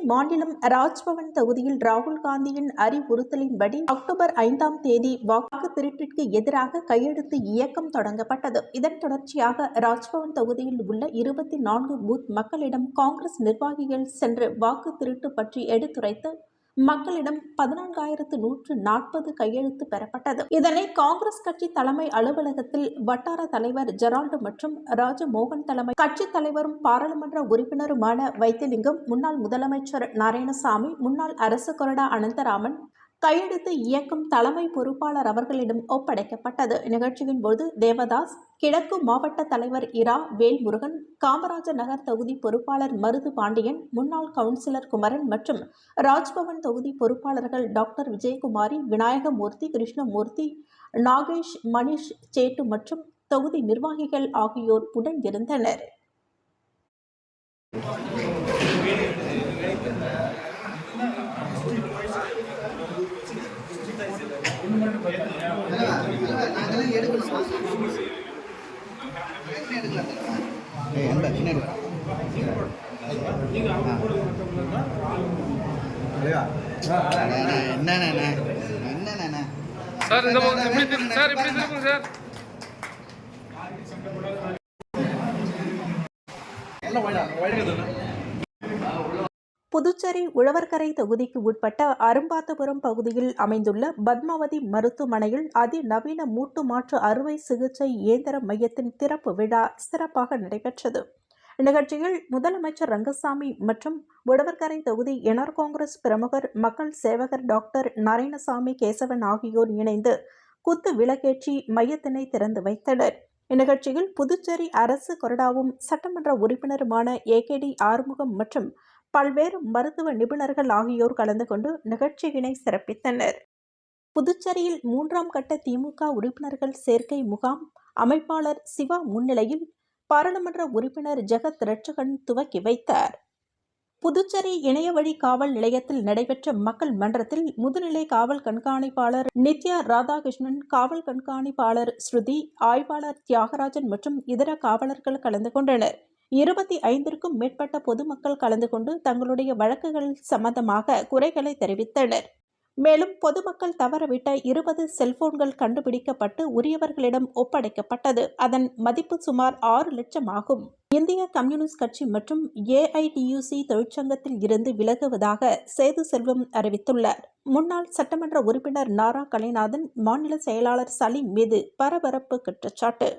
மாநிலம் ராஜ்பவன் தொகுதியில் ராகுல் காந்தியின் அறிவுறுத்தலின்படி அக்டோபர் 5ஆம் தேதி வாக்கு திருட்டிற்கு எதிராக கையெழுத்து இயக்கம் தொடங்கப்பட்டது. இதன் தொடர்ச்சியாக ராஜ்பவன் தொகுதியில் உள்ள 24 பூத் மக்களிடம் காங்கிரஸ் நிர்வாகிகள் சென்று வாக்கு திருட்டு பற்றி எடுத்துரைத்து மக்களிடம் 14,140 கையெழுத்து பெறப்பட்டது. இதனை காங்கிரஸ் கட்சி தலைமை அலுவலகத்தில் வட்டார தலைவர் ஜெரால்டு மற்றும் ராஜமோகன் தலைமை கட்சி தலைவரும் பாராளுமன்ற உறுப்பினருமான வைத்திலிங்கம், முன்னாள் முதலமைச்சர் நாராயணசாமி, முன்னாள் அரசு கொறடா அனந்தராமன் கையெழுத்து இயக்கம் தலைமை பொறுப்பாளர் அவர்களிடம் ஒப்படைக்கப்பட்டது. நிகழ்ச்சியின் போது தேவதாஸ், கிழக்கு மாவட்ட தலைவர் இரா வேல்முருகன், காமராஜர் நகர் தொகுதி பொறுப்பாளர் மருது பாண்டியன், முன்னாள் கவுன்சிலர் குமரன் மற்றும் ராஜ்பவன் தொகுதி பொறுப்பாளர்கள் டாக்டர் விஜயகுமாரி, விநாயகமூர்த்தி, கிருஷ்ணமூர்த்தி, நாகேஷ், மணிஷ், சேட்டு மற்றும் தொகுதி நிர்வாகிகள் ஆகியோர் உடன் இருந்தனர். புதுச்சேரி உழவர்கரை தொகுதிக்கு உட்பட்ட அரும்பாத்தபுரம் பகுதியில் அமைந்துள்ள பத்மாவதி மருத்துவமனையில் அதிநவீன மூட்டு மாற்று அறுவை சிகிச்சை இயந்திர மையத்தின் திறப்பு விழா சிறப்பாக நடைபெற்றது. நிகழ்ச்சியில் முதலமைச்சர் ரங்கசாமி மற்றும் உழவர்கரை தொகுதி என்ஆர் காங்கிரஸ் பிரமுகர் மக்கள் சேவகர் டாக்டர் நாராயணசாமி கேசவன் ஆகியோர் இணைந்து குத்து விளக்கேற்றி மையத்தினை திறந்து வைத்தனர். இந்நிகழ்ச்சியில் புதுச்சேரி அரசு கொறடாவும் சட்டமன்ற உறுப்பினருமான ஏகேடி ஆறுமுகம் மற்றும் பல்வேறு மருத்துவ நிபுணர்கள் ஆகியோர் கலந்து கொண்டு நிகழ்ச்சியினை சிறப்பித்தனர். புதுச்சேரியில் 3ஆம் கட்ட திமுக உறுப்பினர்கள் சேர்க்கை முகாம் அமைப்பாளர் சிவா முன்னிலையில் பாராளுமன்ற உறுப்பினர் ஜெகத் ரட்சகன் துவக்கி வைத்தார். புதுச்சேரி இணையவழி காவல் நிலையத்தில் நடைபெற்ற மக்கள் மன்றத்தில் முதுநிலை காவல் கண்காணிப்பாளர் நித்யா ராதாகிருஷ்ணன், காவல் கண்காணிப்பாளர் ஸ்ருதி, ஆய்வாளர் தியாகராஜன் மற்றும் இதர காவலர்கள் கலந்து கொண்டனர். 25க்கும் மேற்பட்ட பொதுமக்கள் கலந்து கொண்டு தங்களுடைய வழக்குகள் சம்பந்தமாக குறைகளை தெரிவித்தனர். மேலும் பொதுமக்கள் தவறவிட்ட 20 செல்போன்கள் கண்டுபிடிக்கப்பட்டு உரியவர்களிடம் ஒப்படைக்கப்பட்டது. அதன் மதிப்பு சுமார் 6 லட்சம் ஆகும். இந்திய கம்யூனிஸ்ட் கட்சி மற்றும் ஏஐடியூசி தொழிற்சங்கத்தில் இருந்து விலகுவதாக சேது செல்வம் அறிவித்துள்ளார். முன்னாள் சட்டமன்ற உறுப்பினர் நாரா கலைநாதன், மாநில செயலாளர் சலீம் மீது பரபரப்பு குற்றச்சாட்டு.